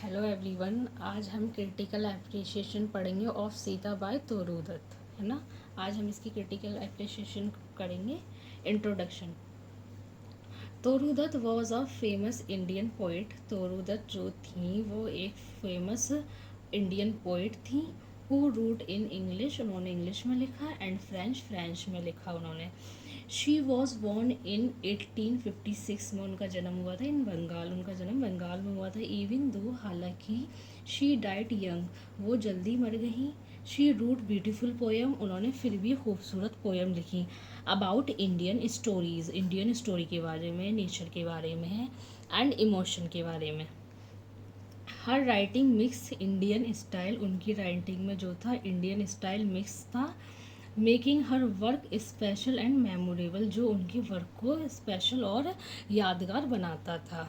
Hello everyone. आज हम critical appreciation पढ़ेंगे ऑफ सीता बाय तोरू दत्त, है ना। आज हम इसकी क्रिटिकल एप्रिसिएशन करेंगे। Introduction. Toru Dutt was a famous Indian poet. Toru Dutt जो थी वो एक फेमस इंडियन पोइट थी। हु रूट इन इंग्लिश, उन्होंने इंग्लिश में लिखा, एंड फ्रेंच में लिखा उन्होंने। शी वॉज बॉर्न इन 1856 में उनका जन्म हुआ था इन बंगाल। उनका जन्म बंगाल में हुआ था। इवन दो, हालांकि शी डाइट यंग, वो जल्दी मर गई। शी रूट ब्यूटीफुल पोएम, उन्होंने फिर भी खूबसूरत पोएम लिखी। About Indian stories, Indian story के बारे में, नेचर के बारे में है, एंड इमोशन के बारे में। हर राइटिंग मिक्स इंडियन स्टाइल, उनकी राइटिंग में जो था इंडियन स्टाइल मिक्स था। Making her work special and memorable, जो उनकी वर्क को स्पेशल और यादगार बनाता था।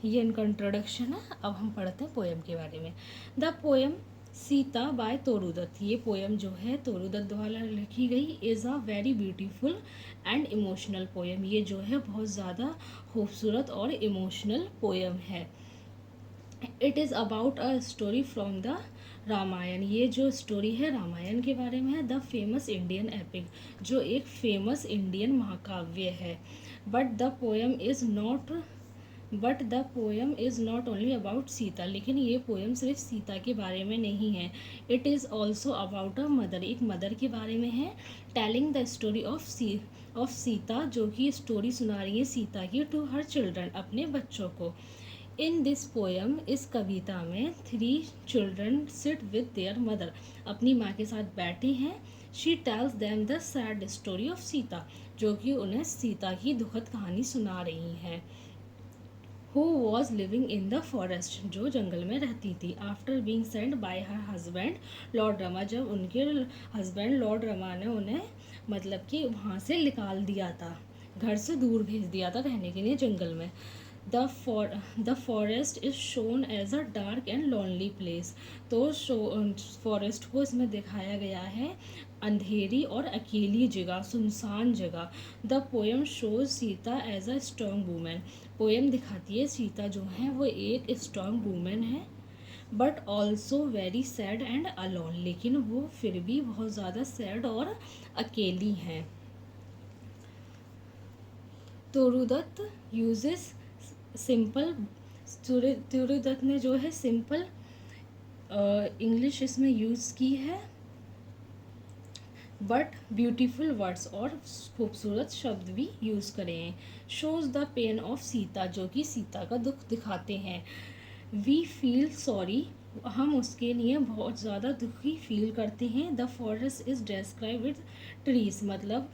ये इनका इंट्रोडक्शन है। अब हम पढ़ते हैं पोएम के बारे में। The poem Sita by Toru Dutt, ये पोएम जो है तोरू दत्त द्वारा लिखी गई, is a very beautiful and emotional poem. ये जो है बहुत ज़्यादा खूबसूरत और इमोशनल पोएम है। It is about a story from the Ramayana, ये जो स्टोरी है रामायण के बारे में है। द फेमस इंडियन एपिक, जो एक फेमस इंडियन महाकाव्य है। But the poem is not only about Sita, लेकिन ये पोएम सिर्फ सीता के बारे में नहीं है। It is also about a mother, एक मदर के बारे में है। Telling the story of Sita, जो कि स्टोरी सुना रही है सीता की, टू हर चिल्ड्रन, अपने बच्चों को। इन दिस पोएम, इस कविता में, 3 children sit with their mother, अपनी माँ के साथ बैठे हैं। She tells them the sad story of Sita, जो कि उन्हें सीता की दुखद कहानी सुना रही है। Who was living in the forest, जो जंगल में रहती थी। After being send bye her husband Lord Rama, जब उनके हस्बैंड लॉर्ड रमा ने उन्हें मतलब कि वहाँ से निकाल दिया था, घर से दूर भेज दिया था रहने के लिए जंगल में। The forest is shown as a dark and lonely place, तो फॉरेस्ट को इसमें दिखाया गया है अंधेरी और अकेली जगह, सुनसान जगह। The poem shows Sita as a strong women, poem दिखाती है सीता जो है वो एक स्ट्रॉन्ग वूमेन है। But also very sad and alone, लेकिन वो फिर भी बहुत ज़्यादा सैड और अकेली हैं। तोरू दत्त यूजेस सिंपल, तोरू दत्त ने जो है सिंपल इंग्लिश इसमें यूज़ की है, बट ब्यूटीफुल वर्ड्स और खूबसूरत शब्द भी यूज़ करे हैं। Shows the pain of Sita, जो कि सीता का दुख दिखाते हैं। वी फील सॉरी, हम उसके लिए बहुत ज़्यादा दुखी फील करते हैं। The forest is describe with trees, मतलब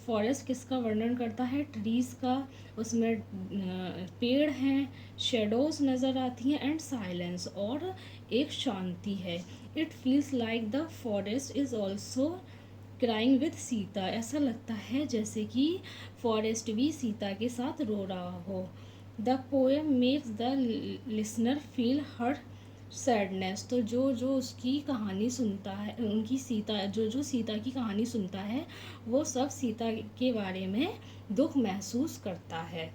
फॉरेस्ट किसका वर्णन करता है, ट्रीज़ का। उसमें पेड़ हैं, शेडोज नज़र आती हैं, एंड साइलेंस, और एक शांति है। It feels like the forest is also crying with Sita, ऐसा लगता है जैसे कि फॉरेस्ट भी सीता के साथ रो रहा हो। The poem makes the listener feel her sadness, तो जो जो उसकी कहानी सुनता है, उनकी सीता, जो जो सीता की कहानी सुनता है, वो सब सीता के बारे में दुख महसूस करता है।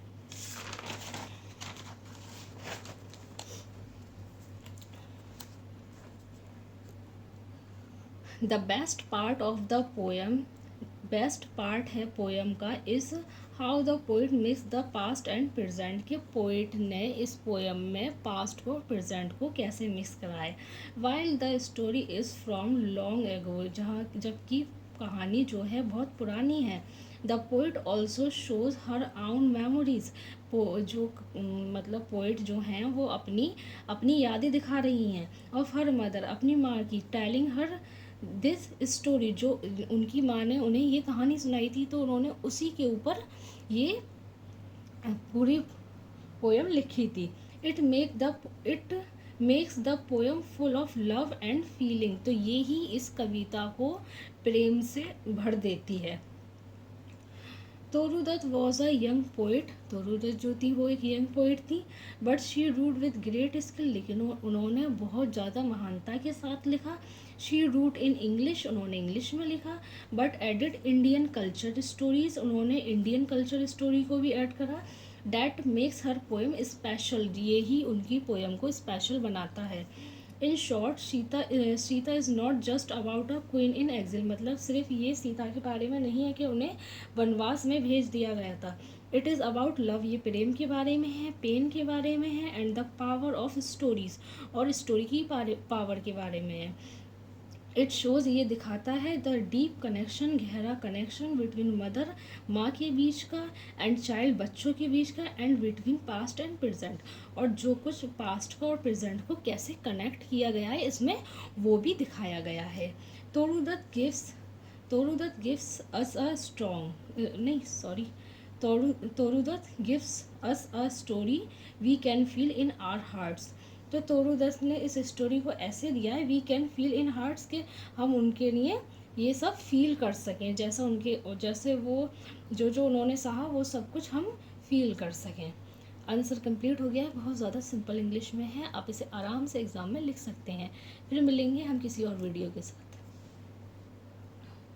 The best part of the poem, best part है पोएम का, is how the poet mix the past and present, के पोइट ने इस पोएम में पास्ट को प्रेजेंट को कैसे मिक्स कराए। While the story is from long ago, जहाँ जबकि कहानी जो है बहुत पुरानी है। The poet also shows her आउन मेमोरीज, जो मतलब पोइट जो हैं वो अपनी अपनी यादें दिखा रही हैं। ऑफ हर मदर, अपनी माँ की। टेलिंग हर दिस स्टोरी, जो उनकी माँ ने उन्हें ये कहानी सुनाई थी, तो उन्होंने उसी के ऊपर ये पूरी पोएम लिखी थी। It makes the poem full of love and feeling, तो ये ही इस कविता को प्रेम से भर देती है। Toru Dutt was a young poet, Toru Dutt जो थी वो एक यंग पोइट थी। But she wrote with great skill, लेकिन उन्होंने बहुत ज़्यादा महानता के साथ लिखा। शी रूट इन इंग्लिश, उन्होंने इंग्लिश में लिखा। But added Indian culture stories, उन्होंने इंडियन कल्चर स्टोरी को भी ऐड करा। That makes her poem special, ये ही उनकी पोएम को स्पेशल बनाता है। In short Sita is not just about a queen in exile, मतलब सिर्फ ये सीता के बारे में नहीं है कि उन्हें वनवास में भेज दिया गया था। इट इज़ अबाउट लव, ये प्रेम के बारे में है, पेन के बारे में है, and the power of stories, और स्टोरी की पावर के बारे में है। इट शोज़, ये दिखाता है द डीप कनेक्शन, गहरा कनेक्शन बिटवीन मदर, माँ के बीच का, एंड चाइल्ड, बच्चों के बीच का, and between past and present, और जो कुछ पास्ट को और प्रेजेंट को कैसे कनेक्ट किया गया है इसमें वो भी दिखाया गया है। तोरुदत्त गिव्स अस अ स्ट्रॉन्ग, नहीं sorry, तोरुदत्त gives us a story we can feel in our hearts. तो तोरुदत्त ने इस स्टोरी को ऐसे दिया है, we can feel in hearts, के हम उनके लिए ये सब फील कर सकें, जैसे वो जो उन्होंने सहा वो सब कुछ हम फील कर सकें। आंसर कंप्लीट हो गया है, बहुत ज़्यादा सिंपल इंग्लिश में है, आप इसे आराम से एग्ज़ाम में लिख सकते हैं। फिर मिलेंगे हम किसी और वीडियो के साथ।